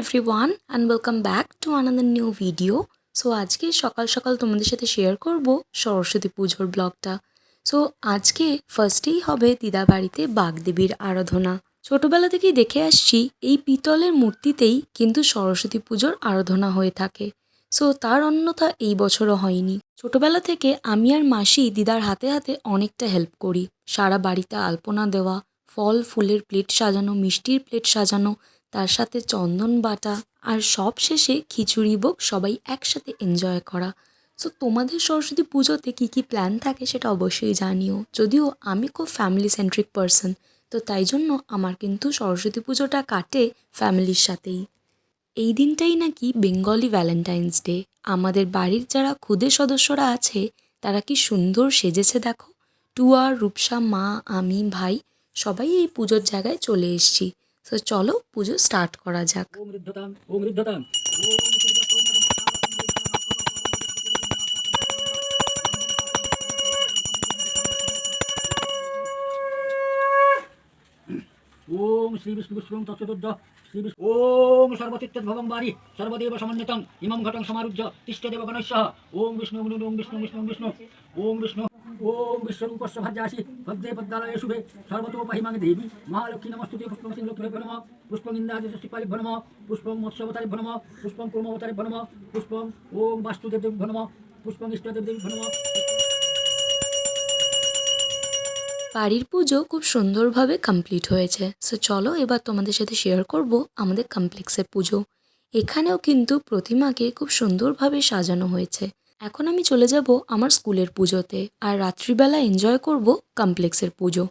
Everyone and welcome back to another new video. So আজকে সকাল সকাল তোমাদের সাথে শেয়ার করব সরস্বতী পুজোর ব্লগটা। সো আজকে ফার্স্টেই হবে দিদা বাড়িতে বাগদেবীর আরাধনা। ছোটবেলা থেকেই দেখে আসছি এই পিতলের মূর্তিতেই কিন্তু সরস্বতী পুজোর আরাধনা হয়ে থাকে। সো তার অন্যথা এই বছরও হয়নি। ছোটবেলা থেকে আমি আর মাসি দিদার হাতে হাতে অনেকটা হেল্প করি। সারা বাড়িতে আলপনা দেওয়া, ফল ফুলের প্লেট সাজানো, মিষ্টির প্লেট সাজানো, তার সাথে চন্দন বাটা, আর সব শেষে খিচুড়ি ভোগ সবাই একসাথে এনজয় করা। সো তোমাদের সরস্বতী পুজোতে কী কী প্ল্যান থাকে সেটা অবশ্যই জানিও। যদিও আমি খুব ফ্যামিলি সেন্ট্রিক পারসন, তো তাই জন্য আমার কিন্তু সরস্বতী পুজোটা কাটে ফ্যামিলির সাথেই। এই দিনটাই নাকি বেঙ্গলি ভ্যালেন্টাইন্স ডে। আমাদের বাড়ির যারা ক্ষুদে সদস্যরা আছে তারা কি সুন্দর সেজেছে দেখো। টুয়া, রূপসা, মা, আমি, ভাই সবাই এই পুজোর জায়গায় চলে এসেছি। তো চলো পুজো স্টার্ট করা যাক। ওম শ্রী বিষ্ণু বিষ্ণু তৎসদুদ্ধ শ্রী বিষ্ণু ওম সর্বচিত্তদ্ভবং বারি সর্বদেব সমন্বিতং ইমং ঘটং সমারুহ্য তিষ্ঠদেব গণস্যঃ ওম বিষ্ণু ওম বিষ্ণু বিষ্ণু বিষ্ণু ওম বিষ্ণু ওম বিশ্বরূপস্য ভাজ্যাসি ভদ্রে পদ্মালয়ে শুভে সর্বতোপহিমাং দেবী মহালক্ষ্মী নমস্তুতে পুষ্পং সিংলক্ষ্মীভ্যো নমঃ পুষ্পং ইন্দ্রাদিত্যষ্টিপালিভ্যো নমঃ পুষ্পং মৎস্যাবতারিভ্যো নমঃ পুষ্পং কুর্মাবতারিভ্যো নমঃ পুষ্পং ওম বাস্তুদেবদেভ্যো নমঃ পুষ্পং ইষ্টদেবদেভ্যো নমঃ। বাড়ির পুজো খুব সুন্দরভাবে কমপ্লিট হয়েছে। সো চলো এবার তোমাদের সাথে শেয়ার করব আমাদের কমপ্লেক্সের পুজো। এখানেও কিন্তু প্রতিমাকে খুব সুন্দরভাবে সাজানো হয়েছে। এখন আমি চলে যাব আমার স্কুলের পুজোতে, আর রাত্রিবেলা এনজয় করব কমপ্লেক্সের পুজো।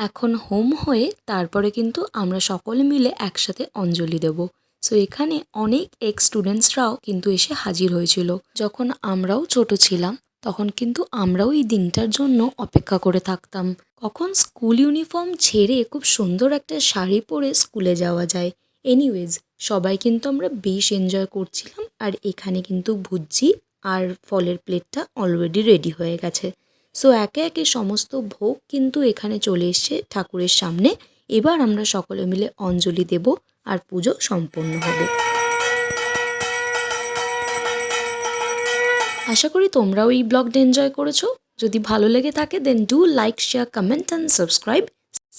এখন হোম হয়ে তারপরে কিন্তু আমরা সকলে মিলে একসাথে অঞ্জলি দেব। সো এখানে অনেক এক্স স্টুডেন্টসরাও কিন্তু এসে হাজির হয়েছিল। যখন আমরাও ছোট ছিলাম তখন কিন্তু আমরাও এই দিনটার জন্য অপেক্ষা করে থাকতাম, কখন স্কুল ইউনিফর্ম ছেড়ে খুব সুন্দর একটা শাড়ি পরে স্কুলে যাওয়া যায়। এনিওয়েজ, সবাই কিন্তু আমরা বেশ এনজয় করছিলাম। আর এখানে কিন্তু ভুজি আর ফলের প্লেটটা অলরেডি রেডি হয়ে গেছে। সো একে একে সমস্ত ভোগ কিন্তু এখানে চলে এসছে ঠাকুরের সামনে। এবার আমরা সকলে মিলে অঞ্জলি দেব আর পুজো সম্পন্ন হবে। আশা করি তোমরাও এই ব্লগটা এনজয় করেছো। যদি ভালো লেগে থাকে then do like, share, comment and subscribe.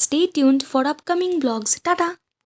Stay tuned for upcoming blogs. Tata.